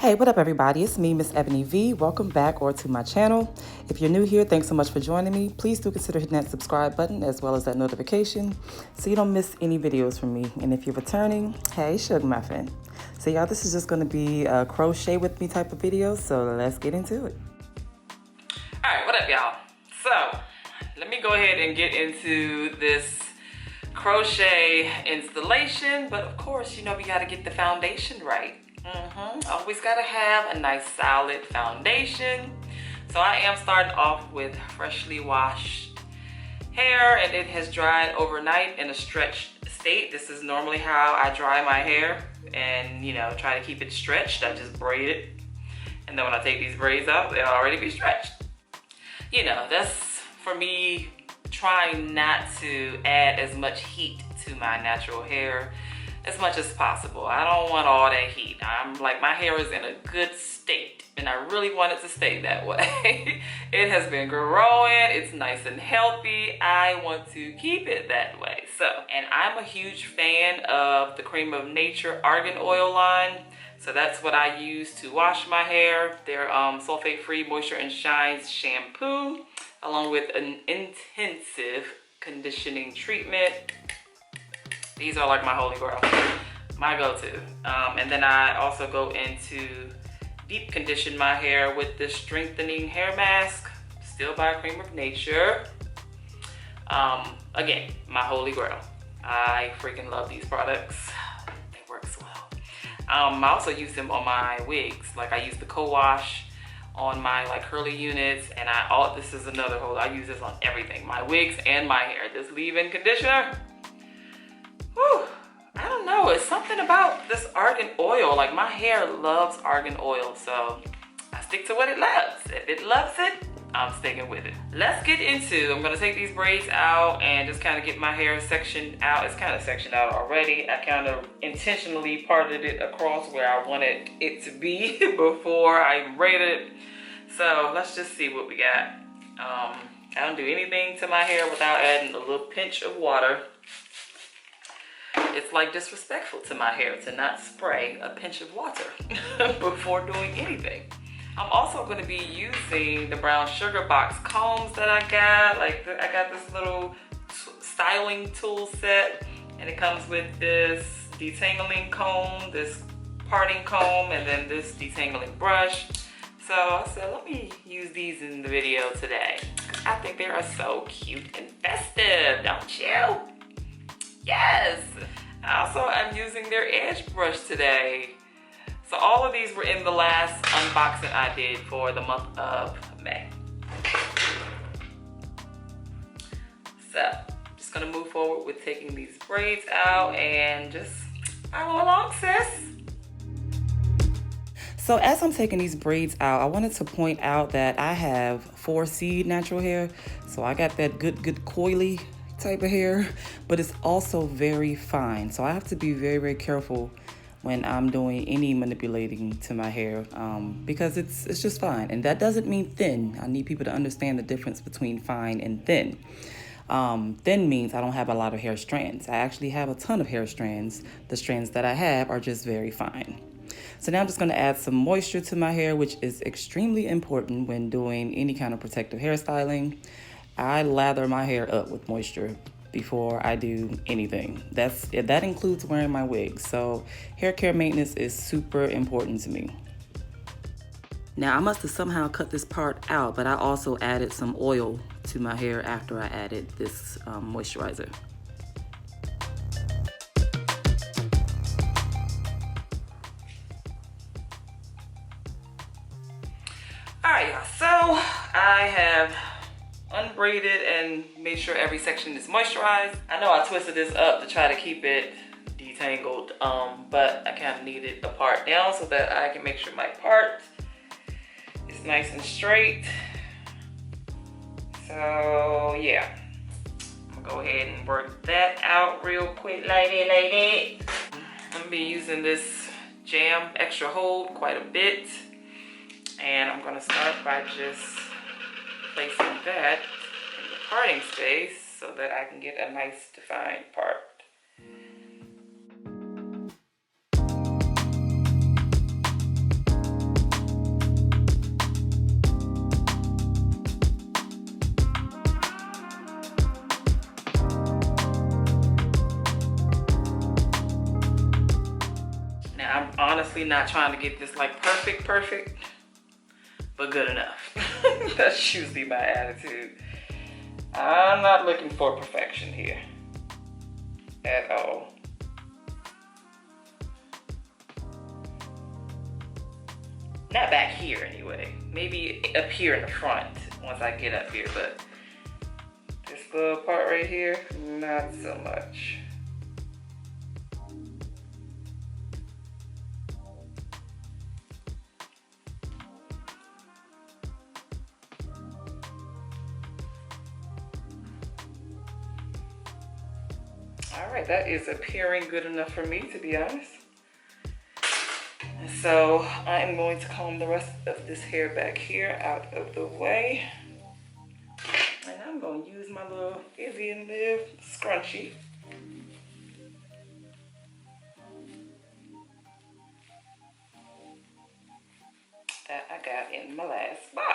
Hey, what up everybody? It's me, MsEbonyVee. Welcome back or to my channel. If you're new here, thanks so much for joining me. Please do consider hitting that subscribe button as well as that notification so you don't miss any videos from me. And if you're returning, hey, Sugar Muffin. So y'all, this is just gonna be a crochet with me type of video, so let's get into it. All right, what up y'all? So, let me go ahead and get into this crochet installation, but of course, you know, we gotta get the foundation right. Always gotta have a nice solid foundation. So I am starting off with freshly washed hair, and it has dried overnight in a stretched state. This is normally how I dry my hair, and you know, try to keep it stretched. I just braid it, and then when I take these braids out, they'll already be stretched. You know, that's for me trying not to add as much heat to my natural hair as much as possible. I don't want all that heat. I'm like, my hair is in a good state and I really want it to stay that way. It has been growing, it's nice and healthy. I want to keep it that way. So, and I'm a huge fan of the Cream of Nature Argan Oil line. So that's what I use to wash my hair. Their sulfate-free Moisture and Shines shampoo, along with an intensive conditioning treatment. These are like my holy grail, my go-to. And then I also go into deep condition my hair with this strengthening hair mask, still by Cream of Nature. Again, my holy grail. I freaking love these products. They work so well. I also use them on my wigs. Like I use the co-wash on my like curly units, and this is another whole, I use this on everything, my wigs and my hair. This leave-in conditioner. Whew, I don't know, it's something about this argan oil. Like my hair loves argan oil, so I stick to what it loves. If it loves it, I'm sticking with it. Let's get into, I'm gonna take these braids out and just kind of get my hair sectioned out. It's kind of sectioned out already. I kind of intentionally parted it across where I wanted it to be before I braided it. So let's just see what we got. I don't do anything to my hair without adding a little pinch of water. It's like disrespectful to my hair to not spray a pinch of water before doing anything. I'm also going to be using the brown sugar box combs that I got. Like I got this little styling tool set, and it comes with this detangling comb, this parting comb, and then this detangling brush. So I said, let me use these in the video today. I think they are so cute and festive, don't you? Yes! Also, I'm using their edge brush today. So all of these were in the last unboxing I did for the month of May. So, just gonna move forward with taking these braids out and just follow along, sis. So as I'm taking these braids out, I wanted to point out that I have 4C natural hair. So I got that good coily type of hair, but it's also very fine. So I have to be very, very careful when I'm doing any manipulating to my hair because it's just fine. And that doesn't mean thin. I need people to understand the difference between fine and thin. Thin means I don't have a lot of hair strands. I actually have a ton of hair strands. The strands that I have are just very fine. So now I'm just gonna add some moisture to my hair, which is extremely important when doing any kind of protective hairstyling. I lather my hair up with moisture before I do anything. That includes wearing my wigs. So hair care maintenance is super important to me. Now I must have somehow cut this part out, but I also added some oil to my hair after I added this moisturizer. All right, y'all, so I have unbraided and made sure every section is moisturized. I know I twisted this up to try to keep it detangled, but I kind of needed a part down so that I can make sure my part is nice and straight. So yeah, I'm gonna go ahead and work that out real quick like that. I'm gonna be using this jam extra hold quite a bit, and I'm gonna start by just placing that in the parting space so that I can get a nice defined part. Now, I'm honestly not trying to get this like perfect, but good enough. That's usually my attitude. I'm not looking for perfection here at all. Not back here anyway. Maybe up here in the front once I get up here, but this little part right here, not so much. All right, that is appearing good enough for me, to be honest. And so I am going to comb the rest of this hair back here out of the way. And I'm going to use my little MsEbonyVee scrunchie. That I got in my last box.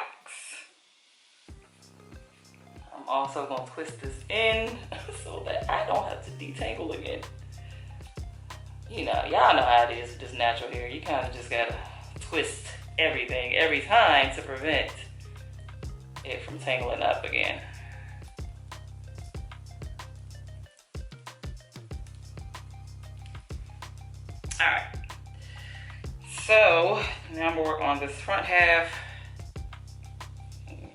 I'm also going to twist this in so that I don't have to detangle again. You know, y'all know how it is with this natural hair. You kind of just gotta twist everything every time to prevent it from tangling up again. All right. So now I'm gonna work on this front half.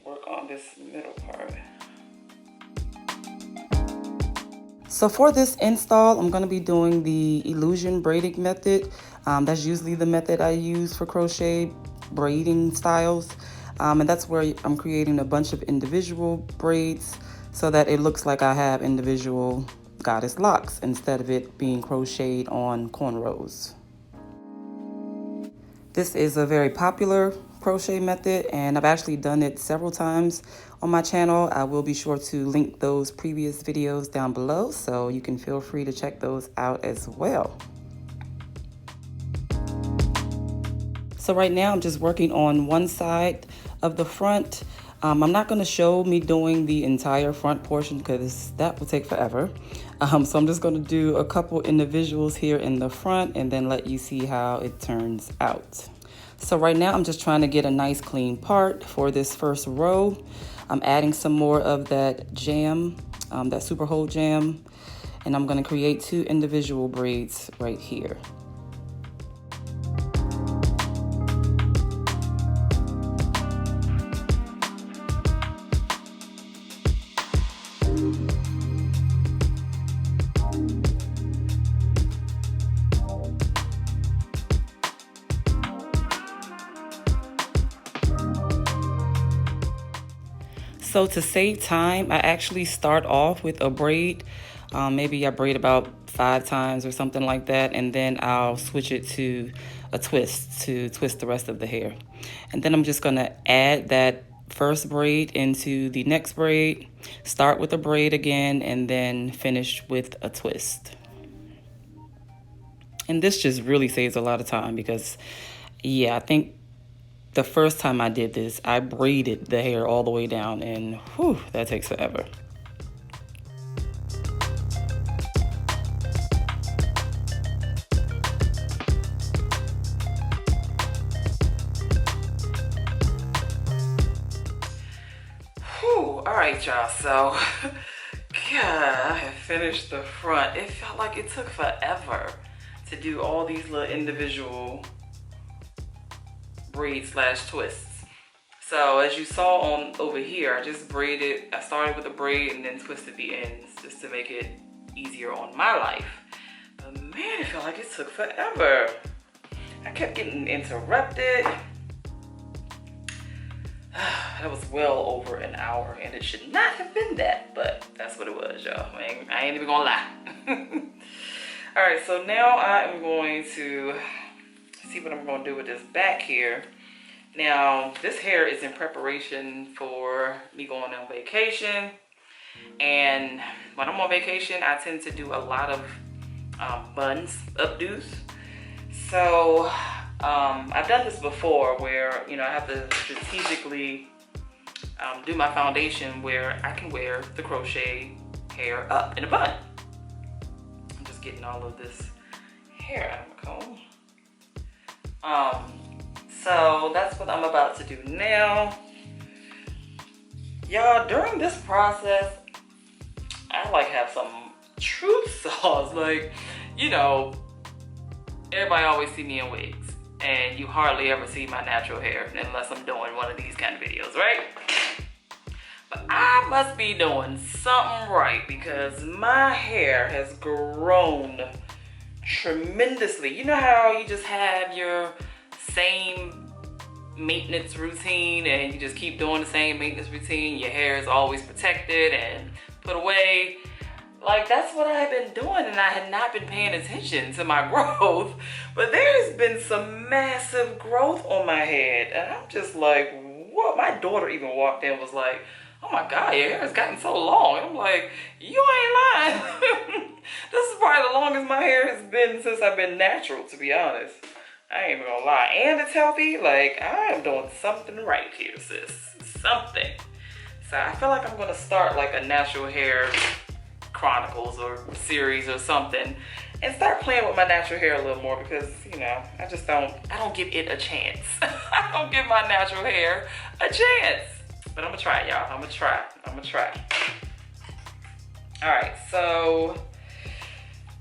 Work on this middle part. So for this install, I'm going to be doing the illusion braiding method. That's usually the method I use for crochet braiding styles. And that's where I'm creating a bunch of individual braids so that it looks like I have individual goddess locks instead of it being crocheted on cornrows. This is a very popular crochet method, and I've actually done it several times on my channel. I will be sure to link those previous videos down below, so you can feel free to check those out as well. So right now I'm just working on one side of the front. I'm not going to show me doing the entire front portion because that will take forever. So I'm just going to do a couple individuals here in the front and then let you see how it turns out. So right now I'm just trying to get a nice clean part for this first row. I'm adding some more of that jam, that super hold jam, and I'm going to create 2 individual braids right here. So to save time, I actually start off with a braid. Maybe I braid about 5 times or something like that, and then I'll switch it to a twist to twist the rest of the hair. And then I'm just gonna add that first braid into the next braid, start with a braid again, and then finish with a twist. And this just really saves a lot of time because, yeah, I think the first time I did this, I braided the hair all the way down, and whew, that takes forever. Whew, all right, y'all, so, yeah, I have finished the front. It felt like it took forever to do all these little individual braid slash twists. So as you saw on over here, I just braided, I started with a braid and then twisted the ends just to make it easier on my life. But man, it felt like it took forever. I kept getting interrupted. That was well over an hour and it should not have been that, but that's what it was, y'all. I ain't even gonna lie. All right, so now I am going to see what I'm gonna do with this back here. Now, this hair is in preparation for me going on vacation. And when I'm on vacation, I tend to do a lot of buns, updos. So I've done this before where, you know, I have to strategically do my foundation where I can wear the crochet hair up in a bun. I'm just getting all of this hair out of my comb. So that's what I'm about to do now. Y'all, during this process, I like have some truth sauce. Like, you know, everybody always see me in wigs, and you hardly ever see my natural hair unless I'm doing one of these kind of videos, right? But I must be doing something right because my hair has grown tremendously. You know how you just have your same maintenance routine and you just keep doing the same maintenance routine? Your hair is always protected and put away. Like, that's what I had been doing, and I had not been paying attention to my growth. But there's been some massive growth on my head, and I'm just like, what? My daughter even walked in and was like, oh my God, your hair has gotten so long. And I'm like, you ain't lying. This is probably the longest my hair has been since I've been natural, to be honest. I ain't even gonna lie. And it's healthy. Like, I am doing something right here, sis. Something. So I feel like I'm gonna start like a natural hair chronicles or series or something and start playing with my natural hair a little more because, you know, I don't give it a chance. I don't give my natural hair a chance. But I'm gonna try it, y'all. I'm gonna try. All right, so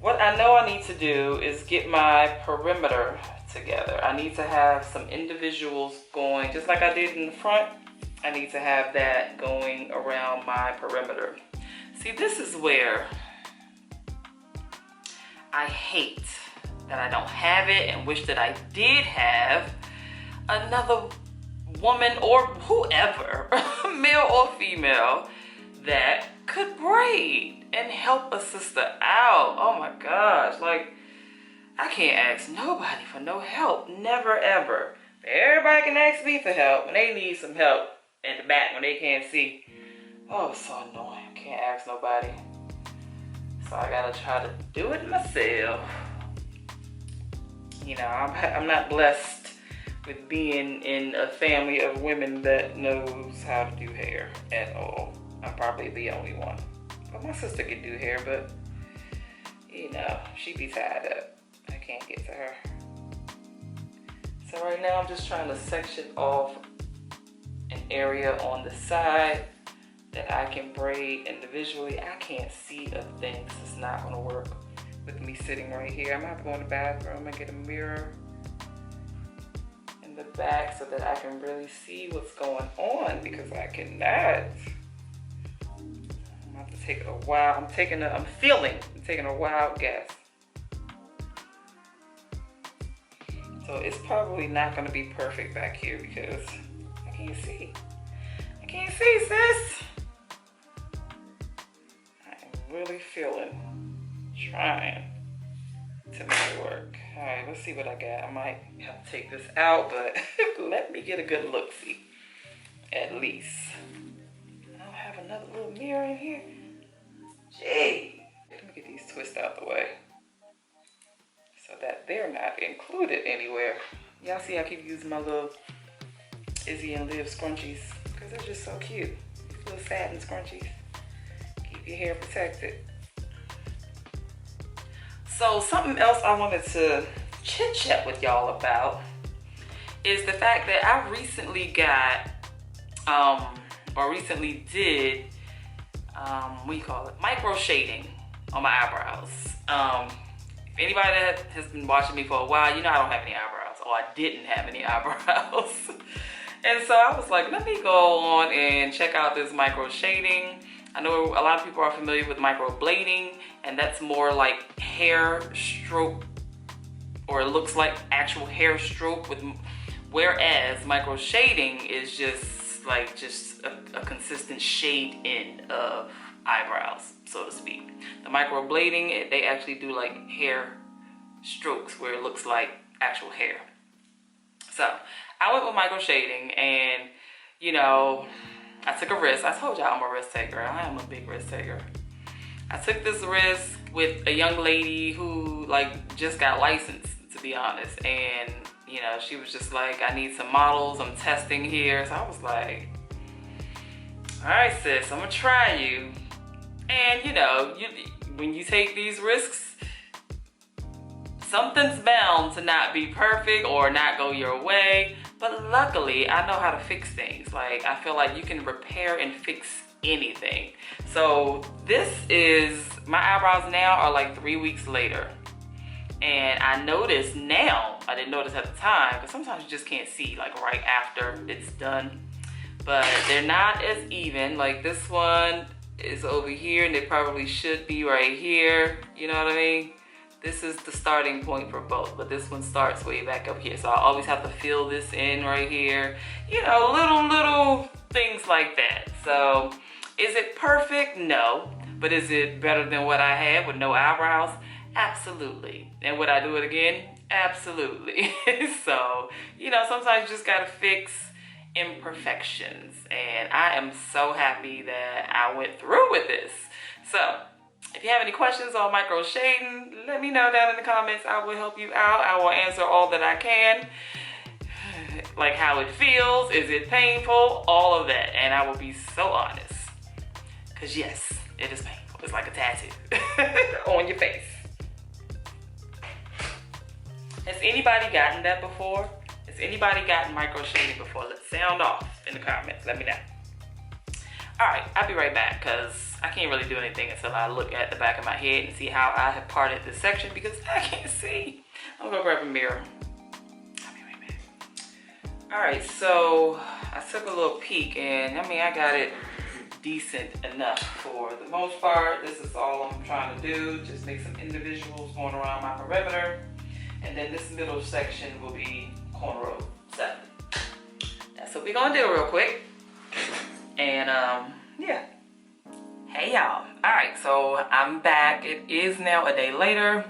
what I know I need to do is get my perimeter together. I need to have some individuals going, just like I did in the front. I need to have that going around my perimeter. See, this is where I hate that I don't have it and wish that I did have another woman or whoever, male or female, that could braid and help a sister out. Oh my gosh, like, I can't ask nobody for no help, never ever. Everybody can ask me for help when they need some help in the back when they can't see. Oh, it's so annoying. I can't ask nobody. So I gotta try to do it myself. You know, I'm not blessed with being in a family of women that knows how to do hair at all. I'm probably the only one. But my sister can do hair, but you know, she be tied up. I can't get to her. So right now I'm just trying to section off an area on the side that I can braid individually. I can't see a thing, so it's not gonna work with me sitting right here. I'm gonna have to go in the bathroom and get a mirror in the back so that I can really see what's going on because I cannot. I'm gonna have to take a while. I'm taking a wild guess. So it's probably not gonna be perfect back here because I can't see. I can't see, sis. Really trying to make it work. All right, let's see what I got. I might have to take this out, but let me get a good look, see, at least. I don't have another little mirror in here. Gee, let me get these twists out the way so that they're not included anywhere. Y'all see I keep using my little Izzy and Liv scrunchies because they're just so cute. These little satin scrunchies. Your hair protected. So something else I wanted to chit chat with y'all about is the fact that I recently got or recently did what do you call it, microshading on my eyebrows. If anybody that has been watching me for a while, you know I don't have any eyebrows, or I didn't have any eyebrows. And so I was like, let me go on and check out this microshading. I know a lot of people are familiar with microblading, and that's more like hair stroke, or it looks like actual hair stroke, whereas microshading is just like a consistent shade in of eyebrows, so to speak. The microblading, they actually do like hair strokes where it looks like actual hair. So I went with microshading, and you know, I took a risk. I told y'all I'm a risk taker. I am a big risk taker. I took this risk with a young lady who like just got licensed, to be honest. And you know, she was just like, I need some models. I'm testing here. So I was like, all right, sis, I'm gonna try you. And you know, when you take these risks, something's bound to not be perfect or not go your way. But luckily, I know how to fix things. Like, I feel like you can repair and fix anything. So this is, my eyebrows now are like 3 weeks later. And I notice now, I didn't notice at the time, because sometimes you just can't see like right after it's done. But they're not as even. Like this one is over here and they probably should be right here. You know what I mean? This is the starting point for both, but this one starts way back up here. So I always have to fill this in right here. You know, little things like that. So is it perfect? No. But is it better than what I had with no eyebrows? Absolutely. And would I do it again? Absolutely. So, you know, sometimes you just gotta fix imperfections. And I am so happy that I went through with this. So, if you have any questions on micro shading, let me know down in the comments. I will help you out. I will answer all that I can. Like how it feels, is it painful, all of that. And I will be so honest. Because yes, it is painful. It's like a tattoo on your face. Has anybody gotten that before? Has anybody gotten micro shading before? Let's sound off in the comments. Let me know. All right, I'll be right back because I can't really do anything until I look at the back of my head and see how I have parted this section because I can't see. I'm gonna grab a mirror. I'll be right back. All right, so I took a little peek and I mean, I got it decent enough for the most part. This is all I'm trying to do. Just make some individuals going around my perimeter. And then this middle section will be cornrow 7. That's what we're gonna do real quick. And yeah. Hey y'all. Alright, so I'm back. It is now a day later.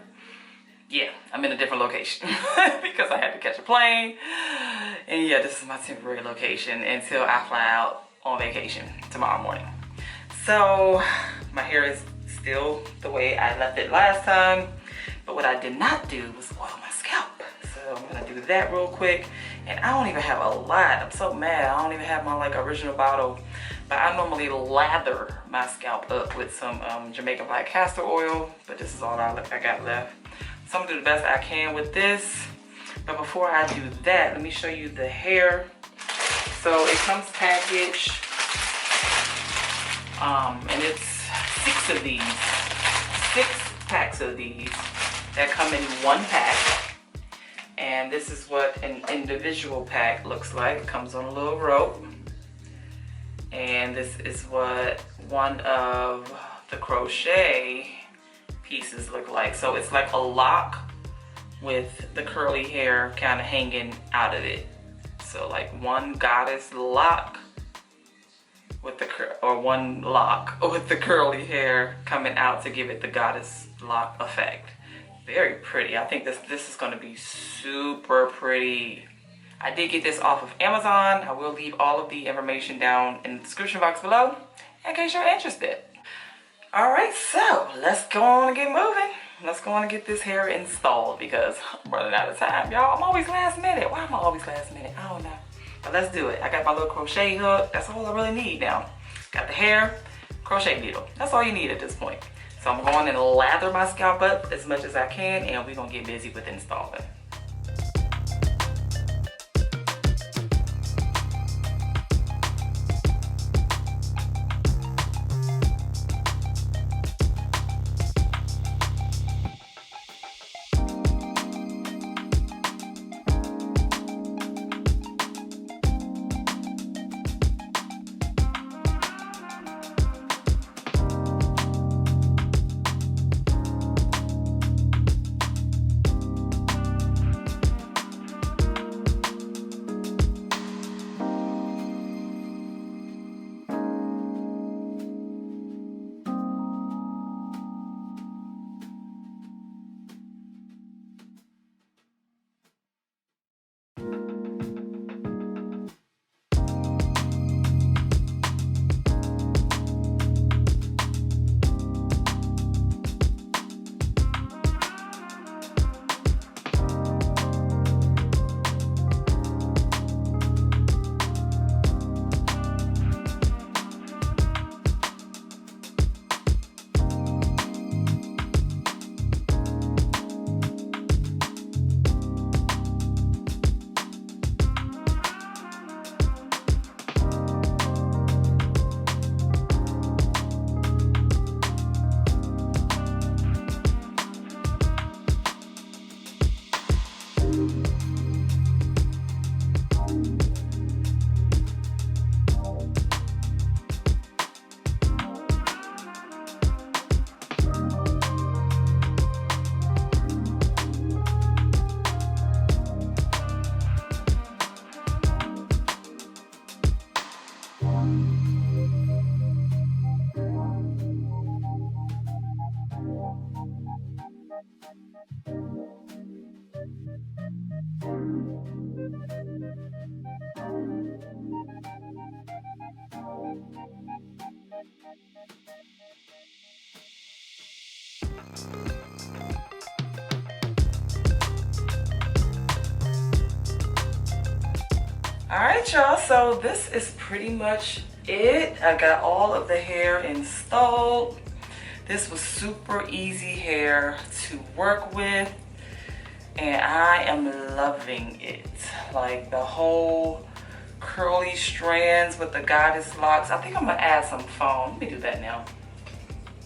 Yeah, I'm in a different location because I had to catch a plane. And yeah, this is my temporary location until I fly out on vacation tomorrow morning. So my hair is still the way I left it last time. But what I did not do was oil my scalp. So I'm gonna do that real quick. And I don't even have a lot. I'm so mad. I don't even have my like original bottle. But I normally lather my scalp up with some Jamaican black castor oil. But this is all I got left. So I'm gonna do the best I can with this. But before I do that, let me show you the hair. So it comes packaged. And it's 6 of these. 6 packs of these that come in 1 pack. And this is what an individual pack looks like. It comes on a little rope. And this is what one of the crochet pieces look like. So it's like a lock with the curly hair kind of hanging out of it. So like one goddess lock with the one lock with the curly hair coming out to give it the goddess lock effect. Very pretty. I think this is going to be super pretty. I did get this off of Amazon. I will leave all of the information down in the description box below in case you're interested. All right, so let's go on and get moving. Let's go on and get this hair installed because I'm running out of time, y'all. I'm always last minute. Why am I always last minute? I don't know. But let's do it. I got my little crochet hook. That's all I really need now. Got the hair, crochet needle. That's all you need at this point. So I'm going and lather my scalp up as much as I can and we're gonna get busy with installing. All right, y'all, so this is pretty much it. I got all of the hair installed. This was super easy hair to work with, and I am loving it. Like the whole curly strands with the goddess locks. I think I'm gonna add some foam. Let me do that now.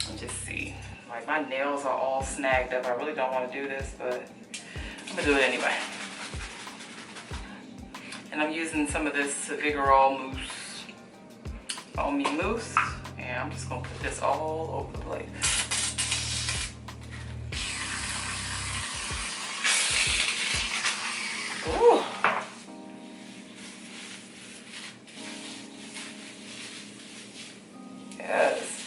Let me just see. Like my nails are all snagged up. I really don't want to do this, but I'm gonna do it anyway. And I'm using some of this Vigorol mousse, foamy mousse, and I'm just gonna put this all over the place. Ooh. Yes.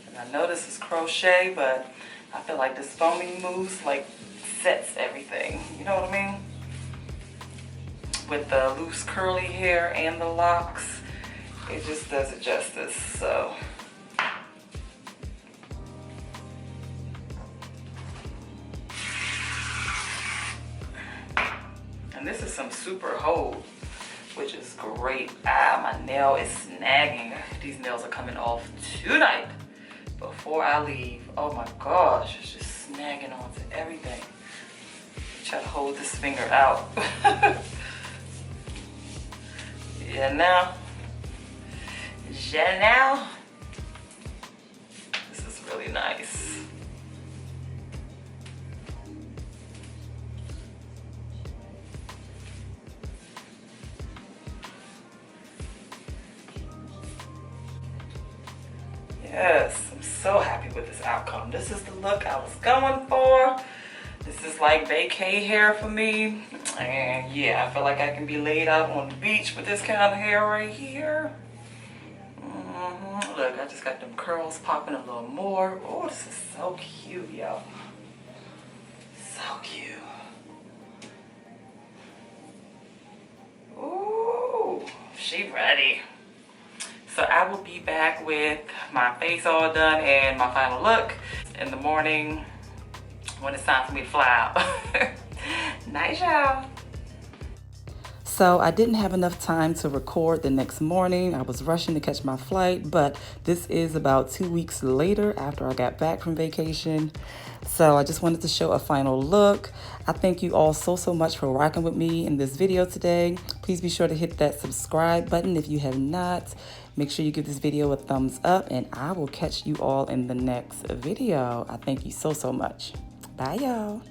And I know this is crochet, but I feel like this foamy mousse like sets everything, you know what I mean? With the loose curly hair and the locks, it just does it justice, so. And this is some super hold, which is great. Ah, my nail is snagging. These nails are coming off tonight before I leave. Oh my gosh, it's just snagging onto everything. Try to hold this finger out. Yeah, now. This is really nice. Yes, I'm so happy with this outcome. This is the look I was going for. This is like vacay hair for me. And yeah, I feel like I can be laid out on the beach with this kind of hair right here. Look, I just got them curls popping a little more. Oh, this is so cute, y'all. So cute. Ooh, she ready. So I will be back with my face all done and my final look in the morning when it's time for me to fly out. Night, y'all. So I didn't have enough time to record the next morning. I was rushing to catch my flight, but this is about 2 weeks later after I got back from vacation. So I just wanted to show a final look. I thank you all so much for rocking with me in this video today. Please be sure to hit that subscribe button if you have not. Make sure you give this video a thumbs up, and I will catch you all in the next video. I thank you so much. Bye, y'all.